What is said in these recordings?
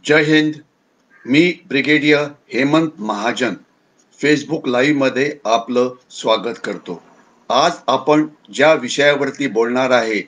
जय हिंद. मी brigadier Hemant Mahajan Facebook live मध्ये आपलं स्वागत करतो. आज आपण ज्या विषयावरती बोलणार आहे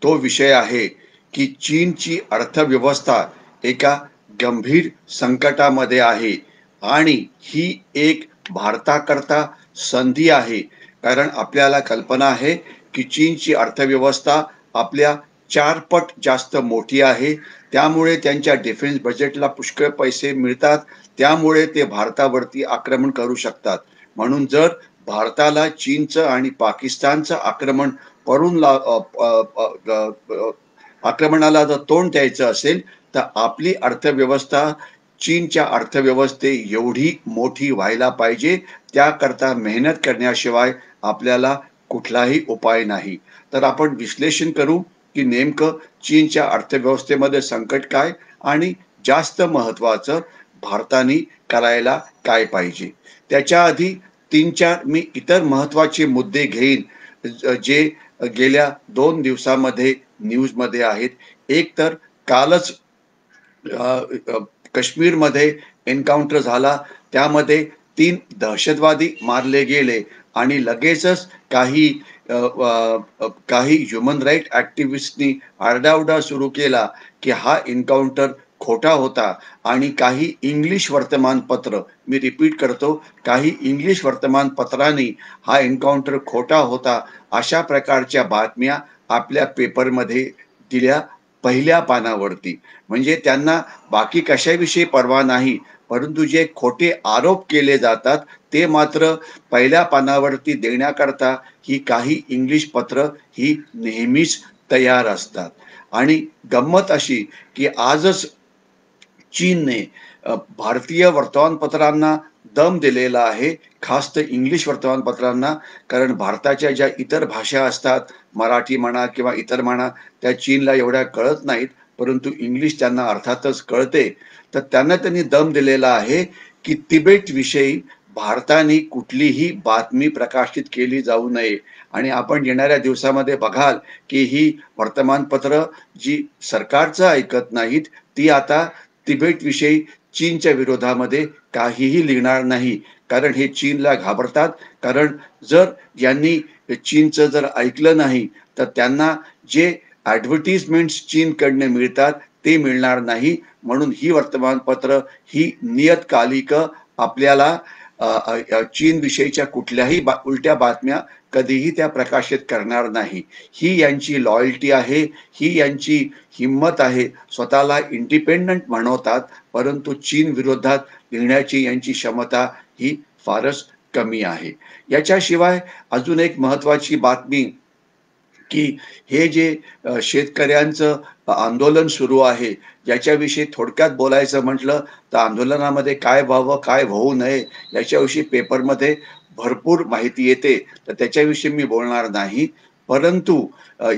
तो विषय आहे की चीनची अर्थव्यवस्था एका गंभीर संकटामध्ये आहे आणि ही एक भारताकरता संधी आहे. कारण आपल्याला कल्पना आहे की चीनची अर्थव्यवस्था आपल्या 4 पट जास्त मोठी आहे. त्यामुळे त्यांच्या डिफेन्स बजेटला पुष्कळ पैसे मिळतात. त्यामुळे ते भारतावरती आक्रमण करू शकतात. म्हणून जर भारताला चीनचं आणि पाकिस्तानचं आक्रमण करून आक्रमणाला जर तोंड द्यायचं असेल तर आपली अर्थव्यवस्था चीनच्या अर्थव्यवस्थे एवढी मोठी व्हायला पाहिजे. त्याकरता मेहनत करण्याशिवाय आपल्याला कुठलाही उपाय नाही. तर आपण विश्लेषण करू की नेमकं चीनच्या अर्थव्यवस्थेमध्ये संकट काय आणि जास्त महत्वाचं भारताने करायला काय पाहिजे. त्याच्या आधी 3-4 मी इतर महत्वाचे मुद्दे घेईन जे गेल्या 2 दिवसामध्ये न्यूजमध्ये आहेत. एक तर कालच काश्मीरमध्ये एन्काउंटर झाला. त्यामध्ये 3 दहशतवादी मारले गेले आणि लगेचच काही ह्युमन राईट ऍक्टिव्हिस्टनी आरडाओरडा सुरू केला की हा एन्काउंटर खोटा होता आणि काही इंग्लिश वर्तमानपत्र, मी रिपीट करतो, काही इंग्लिश वर्तमानपत्रांनी हा एन्काउंटर खोटा होता अशा प्रकारच्या बातम्या आपल्या पेपरमध्ये दिल्या पहिल्या पानावरती. म्हणजे त्यांना बाकी कशाविषयी पर्वा नाही, परंतु जे खोटे आरोप केले जातात ते मात्र पहिल्या पानावरती देण्याकरता ही काही इंग्लिश पत्र ही नेहमीच तयार असतात. आणि गंमत अशी की आजच चीनने भारतीय वर्तमानपत्रांना दम दिलेला आहे, खास तर इंग्लिश वर्तमानपत्रांना. कारण भारताच्या ज्या इतर भाषा असतात, मराठी म्हणा किंवा इतर म्हणा, त्या चीनला एवढ्या कळत नाहीत, परंतु इंग्लिश त्यांना अर्थातच कळते. तर त्यांनी दम दिलेला आहे की तिबेट विषयी भारताने कुठलीही बातमी प्रकाशित केली जाऊ नये. आणि आपण येणाऱ्या दिवसामध्ये बघाल की ही वर्तमानपत्र जी सरकारचं ऐकत नाहीत ती आता तिबेट विषयी चीनच्या विरोधामध्ये काहीही लिहिणार नाही. कारण हे चीनला घाबरतात. कारण जर यांनी चीनचं जर ऐकलं नाही तर त्यांना जे ऍडव्हर्टिजमेंट्स चीनकडनं मिळतात ते मिळणार नाही. म्हणून ही वर्तमानपत्र ही नियतकालिक आपल्याला चीन विषयीच्या कुठल्याही उलट्या बातम्या कधीही त्या प्रकाशित करणार नाही. ही यांची लॉयल्टी आहे, ही यांची हिंमत आहे. स्वतःला इंडिपेंडंट म्हणवतात, परंतु चीन विरोधात लिहिण्याची यांची क्षमता ही फारच कमी आहे. याच्याशिवाय अजून एक महत्वाची बातमी की हे जे शेतकऱ्यांचं आंदोलन सुरू आहे याच्याविषयी थोडक्यात बोलायचं म्हटलं तर आंदोलनामध्ये काय व्हावं काय होऊ नये याच्याविषयी पेपरमध्ये भरपूर माहिती येते, तर त्याच्याविषयी मी बोलणार नाही. परंतु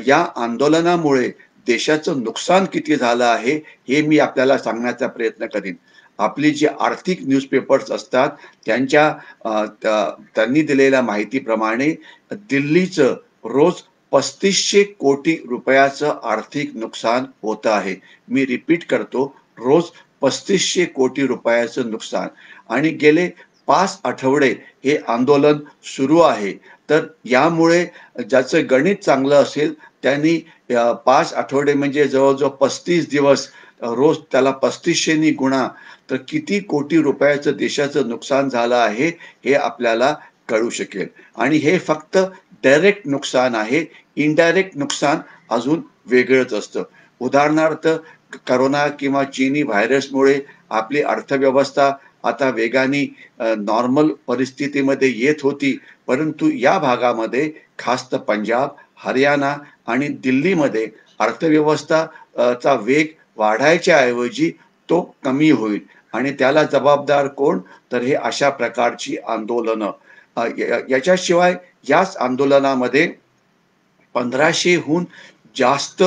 या आंदोलनामुळे देशाचं नुकसान किती झालं आहे हे मी आपल्याला सांगण्याचा प्रयत्न करीन. आपली जी आर्थिक न्यूजपेपर्स असतात त्यांनी दिलेल्या माहितीप्रमाणे दिल्लीचं रोज 3500 कोटी रुपयाचं आर्थिक नुकसान होत आहे. मी रिपीट करतो, रोज 3500 कोटी रुपयाचं नुकसान. आणि गेले 5 आठवडे हे आंदोलन सुरू आहे. तर यामुळे ज्याचं गणित चांगलं असेल त्यांनी 5 आठवडे म्हणजे जवळजवळ 35 दिवस, रोज त्याला 3500नी गुणा, तर किती कोटी रुपयाचं देशाचं नुकसान झालं आहे हे आपल्याला कळू शकेल. आणि हे फक्त डायरेक्ट नुकसान आहे. इनडायरेक्ट नुकसान अजून वेगळंच असतं. उदाहरणार्थ करोना किंवा चीनी व्हायरसमुळे आपली अर्थव्यवस्था आता वेगाने नॉर्मल परिस्थितीमध्ये येत होती, परंतु या भागामध्ये खास तर पंजाब, हरियाणा आणि दिल्लीमध्ये अर्थव्यवस्था चा वेग वाढायच्या ऐवजी तो कमी होईल. आणि त्याला जबाबदार कोण, तर हे अशा प्रकारची आंदोलनं. याच्याशिवाय याच आंदोलनामध्ये 1500हून जास्त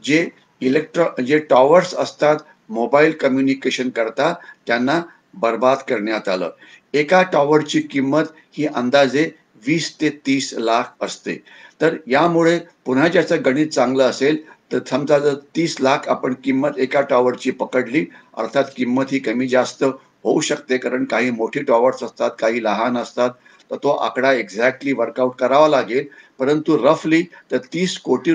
जे जे टॉवर्स असतात मोबाईल कम्युनिकेशन करता त्यांना बर्बाद करण्यात आलं. एका टॉवरची किंमत ही अंदाजे 20 ते 30 लाख असते. तर यामुळे पुन्हा ज्याचं गणित चांगलं असेल, तर समजा जर 30 लाख आपण किंमत एका टॉवरची पकडली, अर्थात किंमत ही कमी जास्त होऊ शकते, कारण काही मोठी टॉवर्स असतात, काही लहान असतात. तर तो आकडा एक्झॅक्टली वर्कआउट करावा लागेल. परंतु रफली तर 30 कोटी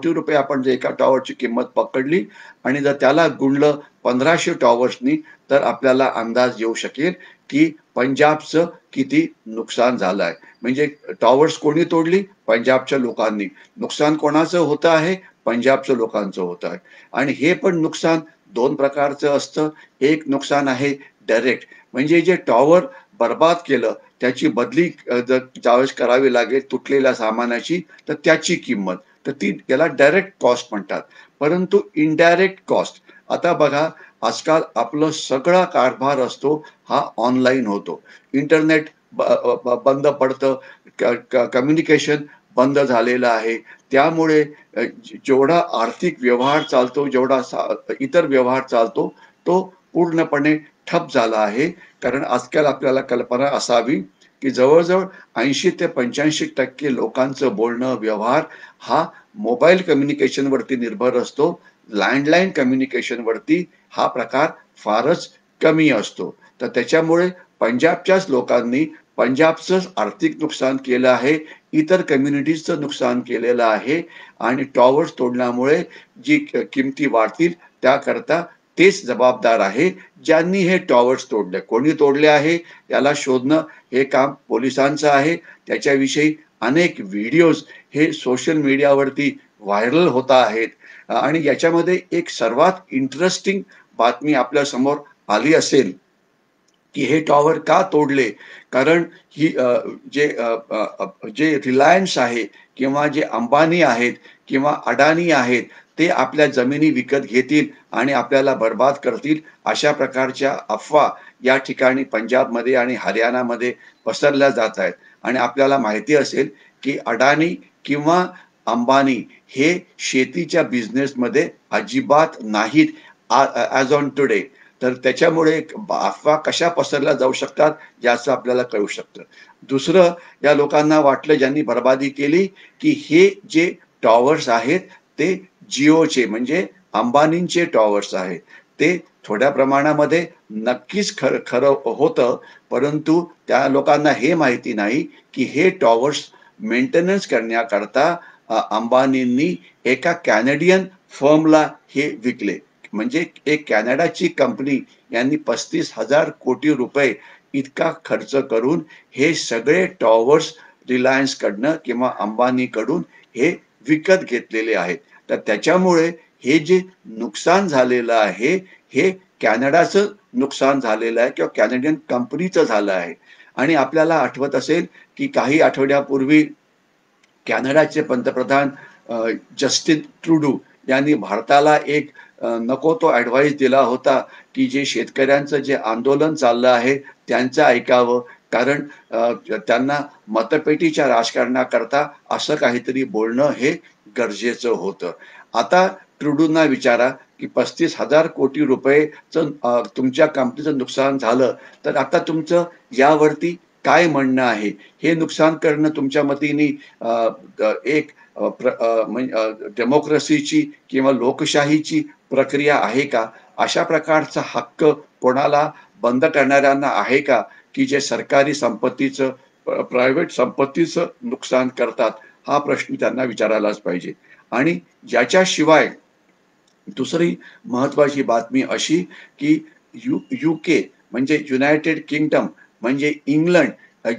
रुपये आपण जर एका टॉवरची किंमत पकडली आणि जर त्याला गुणलं 1500 टॉवर्सनी, तर आपल्याला अंदाज येऊ शकेल की पंजाबचं किती नुकसान झालं आहे. म्हणजे टॉवर्स कोणी तोडली? पंजाबच्या लोकांनी. नुकसान कोणाचं होतं आहे? पंजाबच्या लोकांचं होतं आहे. आणि हे पण नुकसान 2 प्रकारचं असतं. एक नुकसान आहे डायरेक्ट, म्हणजे जे टॉवर बरबाद केलं त्याची बदली जर ज्यावेळेस करावी लागेल तुटलेल्या सामानाची, तर त्याची किंमत. तर ती त्याला डायरेक्ट कॉस्ट म्हणतात. परंतु इनडायरेक्ट कॉस्ट, आता बघा, आजकाल आपलं सगळा कारभार असतो हा ऑनलाईन होतो. इंटरनेट बंद पडतं, कम्युनिकेशन बंद झालेलं आहे. त्यामुळे जेवढा आर्थिक व्यवहार चालतो, जेवढा इतर व्यवहार चालतो, तो पूर्णपणे ठप झाला आहे. कारण आजकाल आपल्याला कल्पना असावी, की जवळ-जवळ 80 ते 85% लोकांचं बोलणं, व्यवहार हा मोबाईल कम्युनिकेशनवरती निर्भर असतो. लँडलाईन कम्युनिकेशनवरती हा प्रकार फारच कमी असतो. तर त्याच्यामुळे पंजाबच्याच लोकांनी पंजाबचंच आर्थिक नुकसान केलं आहे, इतर कम्युनिटीजचं नुकसान केलेलं आहे आणि टॉवर्स तोडल्यामुळे जी किमती वाढतील त्याकरता तेच जबाबदार आहे, ज्यांनी हे टॉवर्स तोडले. कोणी तोडले आहे याला शोधणं हे काम पोलिसांचं आहे. त्याच्याविषयी अनेक व्हिडिओज हे सोशल मीडियावरती व्हायरल होत आहेत. आणि याच्यामध्ये एक सर्वात इंटरेस्टिंग बातमी आपल्या समोर आली असेल, की हे टॉवर का तोडले? कारण ही जे रिलायन्स आहे किंवा जे अंबानी आहेत किंवा अडानी आहेत, ते आपल्या जमिनी विकत घेतील आणि आपल्याला बरबाद करतील, अशा प्रकारच्या अफवा या ठिकाणी पंजाबमध्ये आणि हरियाणामध्ये पसरल्या जात आहेत. आणि आपल्याला माहिती असेल, की अडानी किंवा अंबानी हे शेतीच्या बिझनेसमध्ये अजिबात नाहीत ॲज ऑन टुडे. तर त्याच्यामुळे अफवा कशा पसरल्या जाऊ शकतात याचं आपल्याला कळू शकतं. दुसरं, या लोकांना वाटलं, ज्यांनी बरबादी केली, की हे जे टॉवर्स आहेत ते जिओचे म्हणजे अंबानींचे टॉवर्स आहेत. ते थोड्या प्रमाणामध्ये नक्कीच खरं खरं होतं, परंतु त्या लोकांना हे माहिती नाही, की हे टॉवर्स मेंटेनन्स करण्याकरता अंबानींनी एका कॅनेडियन फर्मला हे विकले. म्हणजे एक कॅनडाची कंपनी यांनी 35,000 कोटी रुपये इतका खर्च करून हे सगळे टॉवर्स रिलायन्सकडनं किंवा अंबानीकडून हे विकत घेतलेले आहेत. तर त्याच्यामुळे हे जे नुकसान झालेलं आहे, हे कॅनडाचं नुकसान झालेलं आहे किंवा कॅनेडियन कंपनीचं झालं आहे. आणि आपल्याला आठवत असेल, की काही आठवड्यापूर्वी कॅनडाचे पंतप्रधान जस्टिन ट्रुडो यांनी भारताला एक नको तो ॲडव्हाइस दिला होता, की जे शेतकऱ्यांचं जे आंदोलन चाललं आहे त्यांचं ऐकावं. कारण त्यांना मतपेटीच्या राजकारणाकरता असं काहीतरी बोलणं हे गरजेचं होतं. आता ट्रुडोंना विचारा, की 35,000 कोटी रुपयेचं तुमच्या कंपनीचं नुकसान झालं, तर आता तुमचं यावरती काय म्हणणं आहे? हे नुकसान करणं तुमच्या मतीने अ, अ, एक डेमोक्रेसीची किंवा लोकशाहीची प्रक्रिया आहे का? अशा प्रकारचा हक्क कोणाला बंद करणाऱ्यांना आहे का? की जे सरकारी संपत्तीचं, प्रायव्हेट संपत्तीचं नुकसान करतात? हा प्रश्न त्यांना विचारायलाच पाहिजे. आणि याच्याशिवाय दुसरी महत्त्वाची बातमी अशी, की UK म्हणजे युनायटेड किंगडम म्हणजे इंग्लंड,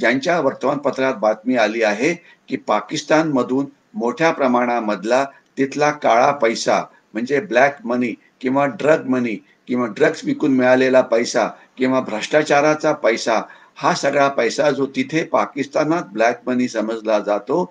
यांच्या वर्तमानपत्रात बातमी आली आहे, की पाकिस्तानमधून मोठ्या प्रमाणामधला तिथला काळा पैसा म्हणजे ब्लॅक मनी किंवा ड्रग मनी किंवा ड्रग्स विकून मिळालेला पैसा किंवा भ्रष्टाचाराचा पैसा, हा सगळा पैसा जो तिथे पाकिस्तानात ब्लॅक मनी समजला जातो,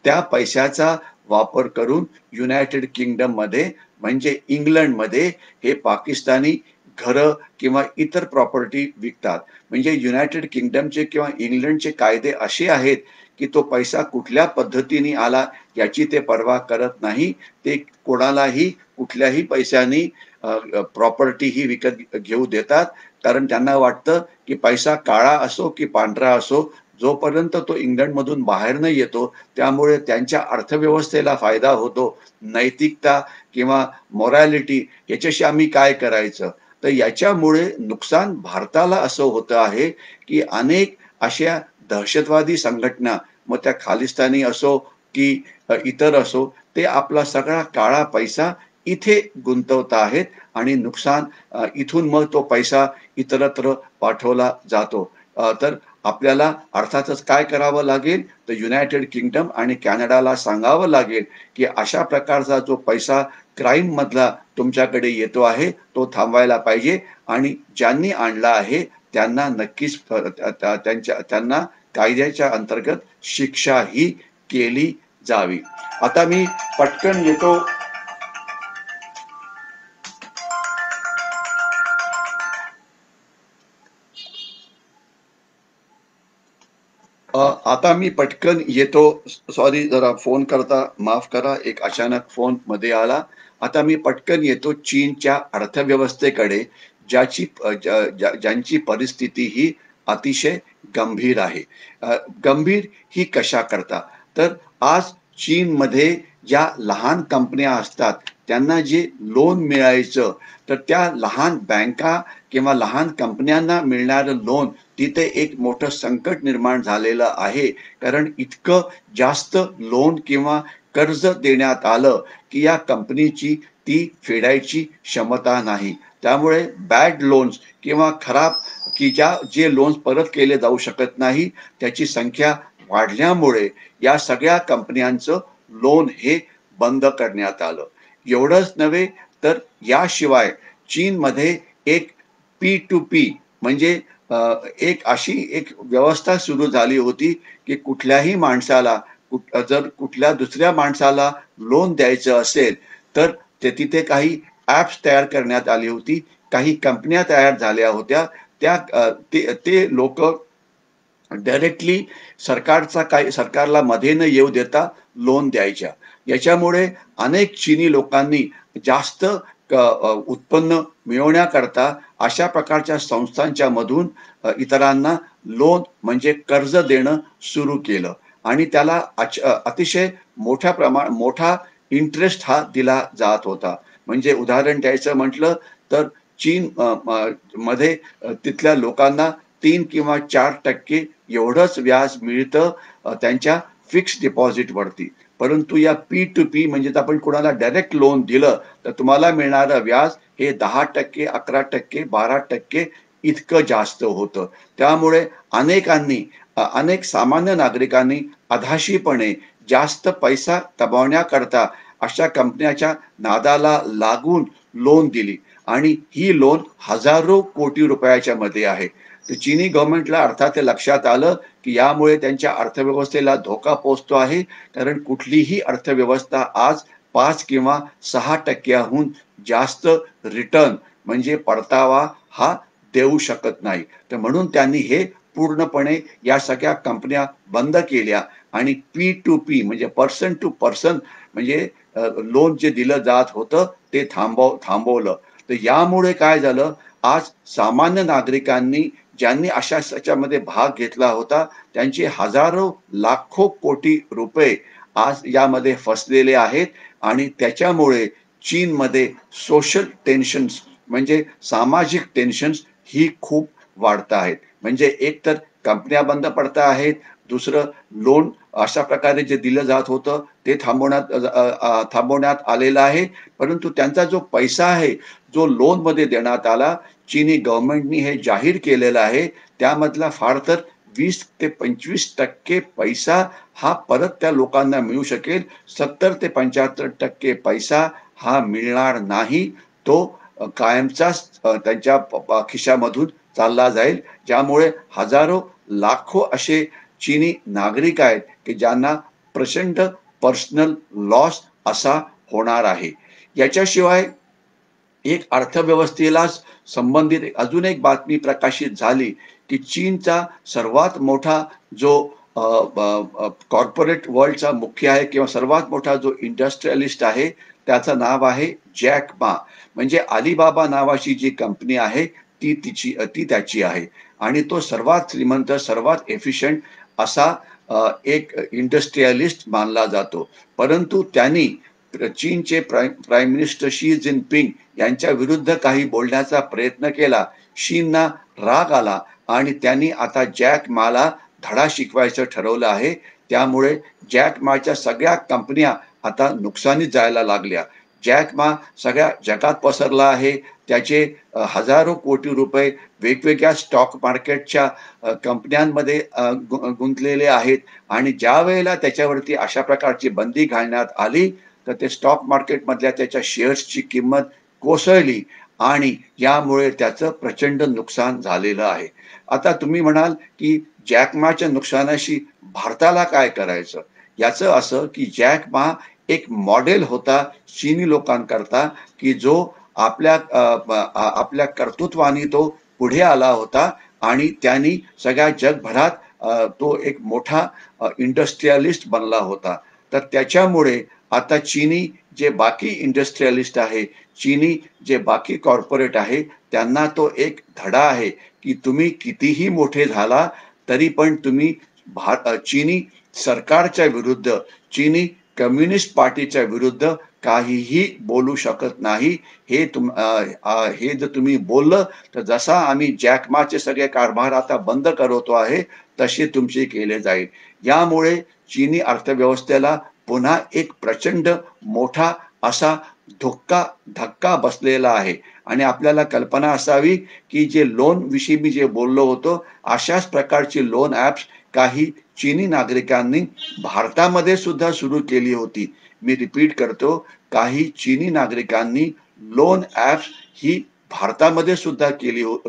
त्या पैशाचा वापर करून युनायटेड किंगडममध्ये म्हणजे इंग्लंडमध्ये हे पाकिस्तानी घरं किंवा इतर प्रॉपर्टी विकतात. म्हणजे युनायटेड किंगडमचे किंवा इंग्लंडचे कायदे असे आहेत, की तो पैसा कुठल्या पद्धतीने आला याची ते पर्वा करत नाही. ते कोणालाही कुठल्याही पैशानी प्रॉपर्टी ही विकत घेऊ देतात. कारण त्यांना वाटतं, की पैसा काळा असो की पांढरा असो, जोपर्यंत तो इंग्लंडमधून बाहेर नाही येतो, त्यामुळे त्यांच्या अर्थव्यवस्थेला फायदा होतो. नैतिकता किंवा मोरॅलिटी याच्याशी आम्ही काय करायचं? तर याच्यामुळे नुकसान भारताला असं होतं आहे, की अनेक अशा दहशतवादी संघटना, मग त्या खालिस्तानी असो की इतर असो, ते आपला सगळा काळा पैसा इथे गुंतवत आहेत आणि नुकसान इथून मग तो पैसा इतरत्र पाठवला जातो. तर आपल्याला अर्थातच काय करावं लागेल, तर युनायटेड किंगडम आणि कॅनडाला सांगावं लागेल, की अशा प्रकारचा जो पैसा क्राईममधला तुमच्याकडे येतो आहे, तो थांबवायला पाहिजे आणि ज्यांनी आणला आहे त्यांना नक्कीच त्यांना कायद्याच्या अंतर्गत शिक्षाही केली जावी. आता मी पटकन येतो आता मी पटकन येतो. सॉरी, जरा फोन करता माफ करा, एक अचानक फोन मध्ये आला. आता मी पटकन येतो चीनच्या अर्थव्यवस्थेकडे, ज्यांची परिस्थिती ही अतिशय गंभीर आहे. गंभीर ही कशा करता, तर आज चीनमध्ये ज्या लहान कंपन्या असतात त्यांना जे लोन मिळायचं, तर त्या लहान बँका किंवा लहान कंपन्यांना मिळणारं लोन, तिथे एक मोठं संकट निर्माण झालेलं आहे. कारण इतकं जास्त लोन किंवा कर्ज देण्यात आलं, की या कंपनीची ती फेडायची क्षमता नाही. त्यामुळे बॅड लोन्स किंवा खराब, की जे लोन्स परत केले जाऊ शकत नाही, त्याची संख्या वाढल्यामुळे या सगळ्या कंपन्यांचं लोन हे बंद करण्यात आलं. एवढंच नव्हे, तर याशिवाय चीनमध्ये एक P2P म्हणजे एक अशी एक व्यवस्था सुरू झाली होती, की कुठल्याही माणसाला जर कुठल्या दुसऱ्या माणसाला लोन द्यायचं असेल, तर तिथे काही ॲप्स तयार करण्यात आली होती. काही कंपन्या तयार झाल्या होत्या. त्या ते लोकं डायरेक्टली सरकारला मध्ये न येऊ देता लोन द्यायच्या. याच्यामुळे अनेक चीनी लोकांनी जास्त उत्पन्न मिळवण्याकरता अशा प्रकारच्या संस्थांच्या मधून इतरांना लोन म्हणजे कर्ज देणं सुरू केलं आणि त्याला अतिशय मोठा इंटरेस्ट हा दिला जात होता. म्हणजे उदाहरण द्यायचं म्हटलं, तर चीन मध्ये तिथल्या लोकांना 3 किंवा 4% एवढंच व्याज मिळतं त्यांच्या फिक्स्ड डिपॉझिटवरती. परंतु या P2P म्हणजे आपण कोणाला डायरेक्ट लोन दिलं, तर तुम्हाला मिळणारं व्याज हे 10%, 11%, 12% इतकं जास्त होतं. त्यामुळे अनेक सामान्य नागरिकांनी अधाशीपणे जास्त पैसा कमावण्याकरता अशा कंपन्याच्या नादाला लागून लोन दिली आणि ही लोन हजारो कोटी रुपयाच्या मध्ये आहे. तर चीनी गव्हर्नमेंटला अर्थात ते लक्षात आलं, की यामुळे त्यांच्या अर्थव्यवस्थेला धोका पोहोचतो आहे. कारण कुठलीही अर्थव्यवस्था आज 5 किंवा 6% जास्त रिटर्न म्हणजे परतावा हा देऊ शकत नाही. तर म्हणून त्यांनी हे पूर्णपणे या सगळ्या कंपन्या बंद केल्या आणि P2P म्हणजे पर्सन टू पर्सन म्हणजे लोन जे दिलं जात होतं ते थांबवलं. तर यामुळे काय झालं, आज सामान्य नागरिकांनी ज्यांनी अशा याच्यामध्ये भाग घेतला होता, त्यांचे हजारो लाखो कोटी रुपये आज यामध्ये फसलेले आहेत आणि त्याच्यामुळे चीनमध्ये सोशल टेन्शन्स म्हणजे सामाजिक टेन्शन्स ही खूप वाढत आहेत. म्हणजे एक तर कंपन्या बंद पडत आहेत, दुसरं लोन अशा प्रकारे जे दिलं जात होतं ते थांबवण्यात आलेलं आहे. परंतु त्यांचा जो पैसा आहे, जो लोनमध्ये देण्यात आला, चीनी गव्हर्नमेंटनी हे जाहीर केलेलं आहे, त्यामधला फार तर 20 ते 25% पैसा हा परत त्या लोकांना मिळू शकेल. 70 ते 75% पैसा हा मिळणार नाही. तो कायमचाच त्यांच्या खिशामधून चालला जाईल. ज्यामुळे हजारो, लाखो असे चीनी नागरिक आहेत, की ज्यांना प्रचंड पर्सनल लॉस असा होणार आहे. याच्याशिवाय एक अर्थव्यवस्थेलाच संबंधित अजून एक बातमी प्रकाशित झाली, की चीनचा सर्वात मोठा जो कॉर्पोरेट वर्ल्डचा मुख्य आहे किंवा सर्वात मोठा जो इंडस्ट्रियलिस्ट आहे, त्याचं नाव आहे जॅक मा. म्हणजे अलिबाबा नावाची जी कंपनी आहे ती त्याची आहे आणि तो सर्वात श्रीमंत, सर्वात एफिशियंट असा एक इंडस्ट्रियलिस्ट मानला जातो. परंतु त्यांनी चीनचे प्राईम मिनिस्टर शी जिनपिंग यांच्या विरुद्ध काही बोलण्याचा प्रयत्न केला. शींना राग आला आणि त्यांनी आता जॅक माला धडा शिकवायचं ठरवलं आहे. त्यामुळे जॅक माच्या सगळ्या कंपन्या आता नुकसानीत जायला लागल्या. जॅक मा सगळ्या जगात पसरला आहे. त्याचे हजारो कोटी रुपये वेगवेगळ्या स्टॉक मार्केटच्या कंपन्यांमध्ये गुंतलेले आहेत आणि ज्या वेळेला त्याच्यावरती अशा प्रकारची बंदी घालण्यात आली तर ते स्टॉक मार्केटमधल्या त्याच्या शेअर्सची किंमत कोसळली आणि यामुळे त्याचं प्रचंड नुकसान झालेलं आहे. आता तुम्ही म्हणाल की जॅक माच्या नुकसानाशी भारताला काय करायचं? याचं असं की जॅक मा एक मॉडेल होता चीनी लोकांकरता की जो आपल्या कर्तृत्वाने तो पुढे आला होता आणि त्यांनी सगळ्या जगभरात तो एक मोठा इंडस्ट्रियलिस्ट बनला होता. तर त्याच्यामुळे आता चीनी जे बाकी इंडस्ट्रियलिस्ट आहे, चीनी जे बाकी कॉर्पोरेट आहे, त्यांना तो एक धडा आहे की तुम्ही कितीही मोठे झाला तरी पण तुम्ही चीनी सरकारच्या विरुद्ध, चीनी कम्युनिस्ट पार्टीच्या विरुद्ध काहीही बोलू शकत नाही. हे जर तुम्ही बोललं तर जसा आम्ही जॅक माचे सगळे कारभार आता बंद करतो आहे तसे तुमचे केले जाईल. यामुळे चीनी अर्थव्यवस्थेला पुन्हा एक प्रचंड मोठा असा धक्का बसलेला आहे आणि आपल्याला कल्पना असावी की जे लोन विषयी मी जे बोललो होतो अशाच प्रकारची लोन ॲप्स काही चीनी नागरिकांनी भारतामध्ये सुद्धा सुरू केली होती. मी रिपीट करतो, काही चीनी नागरिकांनी लोन ॲप्स ही भारतामध्ये सुद्धा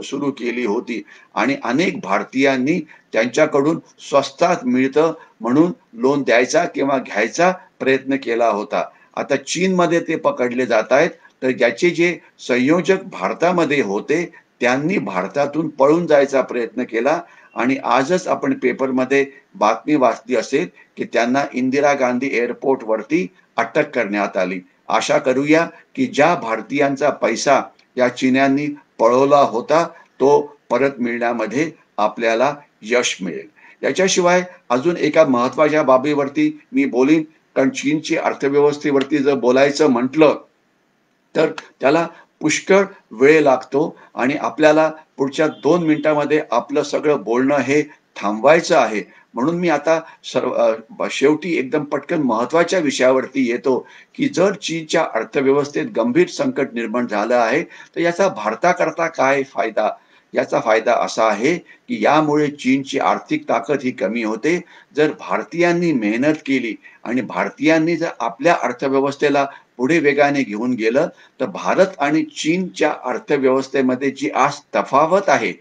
सुरू केली होती आणि अनेक भारतीयांनी त्यांच्याकडून स्वस्तात मिळतं म्हणून लोन द्यायचा किंवा घ्यायचा प्रयत्न केला होता. आता चीनमध्ये ते पकडले जात आहेत. तर ज्याचे जे संयोजक भारतामध्ये होते त्यांनी भारतातून पळून जायचा प्रयत्न केला आणि आजच आपण पेपरमध्ये बातमी वाचली असेल की त्यांना इंदिरा गांधी एअरपोर्टवरती अटक करण्यात आली. आशा करूया की ज्या भारतीयांचा पैसा या चीन्यांनी पळवला होता तो परत मिळण्यामध्ये आपल्याला यश मिळेल. याच्याशिवाय अजून एका महत्वाच्या बाबीवरती मी बोलीन, कारण चीनची अर्थव्यवस्थेवरती जर बोलायचं म्हटलं तर त्याला पुष्कळ वेळ लागतो आणि आपल्याला पुढच्या 2 मिनिटामध्ये आपलं सगळं बोलणं हे थांबवायचं आहे. म्हणून मी आता शेवटी एकदम पटकन महत्वाच्या विषयावरती येतो की जर चीनच्या अर्थव्यवस्थेत गंभीर संकट निर्माण झालं आहे तर याचा भारताकरता काय फायदा? याचा फायदा असा आहे की यामुळे चीनची आर्थिक ताकद ही कमी होते. जर भारतीयांनी मेहनत केली आणि भारतीयांनी जर आपल्या अर्थव्यवस्थेला पुढे वेगाने घेऊन गेलं तर भारत आणि चीनच्या अर्थव्यवस्थेमध्ये जी आज तफावत आहे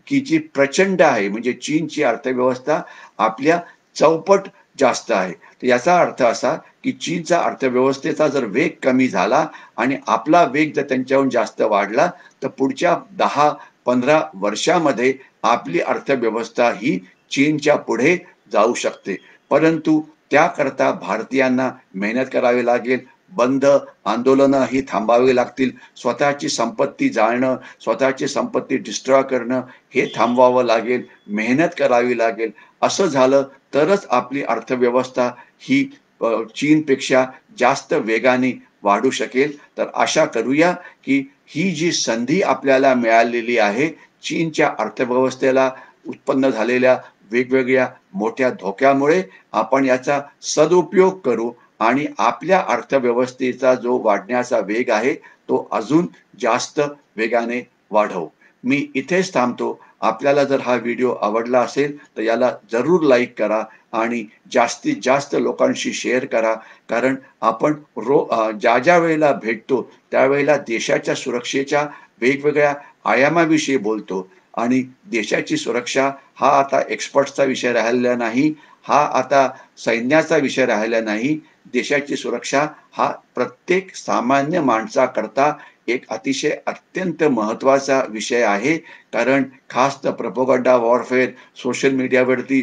की जी प्रचंड आहे, म्हणजे चीनची अर्थव्यवस्था आपल्या चौपट जास्त आहे. तर याचा अर्थ असा की चीनचा अर्थव्यवस्थेचा जर वेग कमी झाला आणि आपला वेग जर त्यांच्याहून जास्त वाढला तर पुढच्या 10-15 वर्षामध्ये आपली अर्थव्यवस्था ही चीनच्या पुढे जाऊ शकते. परंतु त्याकरता भारतीयांना मेहनत करावी लागेल. बंद आंदोलनं ही थांबावी लागतील. स्वतःची संपत्ती जाळणं, स्वतःची संपत्ती डिस्ट्रॉय करणं हे थांबवावं लागेल. मेहनत करावी लागेल. असं झालं तरच आपली अर्थव्यवस्था ही चीनपेक्षा जास्त वेगाने वाढू शकेल. तर आशा करूया की ही जी संधी आपल्याला मिळालेली आहे, चीनच्या अर्थव्यवस्थेला उत्पन्न झालेल्या वेगवेगळ्या मोठ्या धोक्यामुळे आपण याचा सदुपयोग करू आणि आपल्या अर्थव्यवस्थेचा जो वाढण्याचा वेग आहे तो अजून जास्त वेगाने वाढवू. मी इथेच थांबतो. आपल्याला जर हा व्हिडिओ आवडला असेल तर याला जरूर लाईक करा आणि जास्तीत जास्त लोकांशी शेअर करा. कारण आपण ज्या वेळेला भेटतो त्यावेळेला देशाच्या सुरक्षेच्या वेगवेगळ्या आयामाविषयी बोलतो आणि देशाची सुरक्षा हा आता एक्सपर्ट्सचा विषय राहिलेला नाही. हा आता सैन्याचा विषय राहिला नाही. देशाची सुरक्षा हा प्रत्येक सामान्य माणसाकरता एक अतिशय अत्यंत महत्त्वाचा विषय आहे. कारण खास तर प्रोपगंडा वॉरफेअर, सोशल मीडियावरती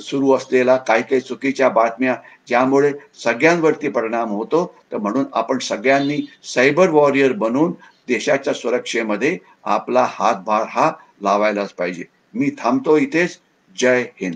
सुरू असलेल्या काही-काही चुकीच्या बातम्या ज्यामुळे सगळ्यांवरती परिणाम होतो. तर म्हणून आपण सगळ्यांनी सायबर वॉरियर बनून देशाच्या सुरक्षेमध्ये आपला हातभार हा लावायलाच पाहिजे. मी थांबतो इथेच. जय हिंद.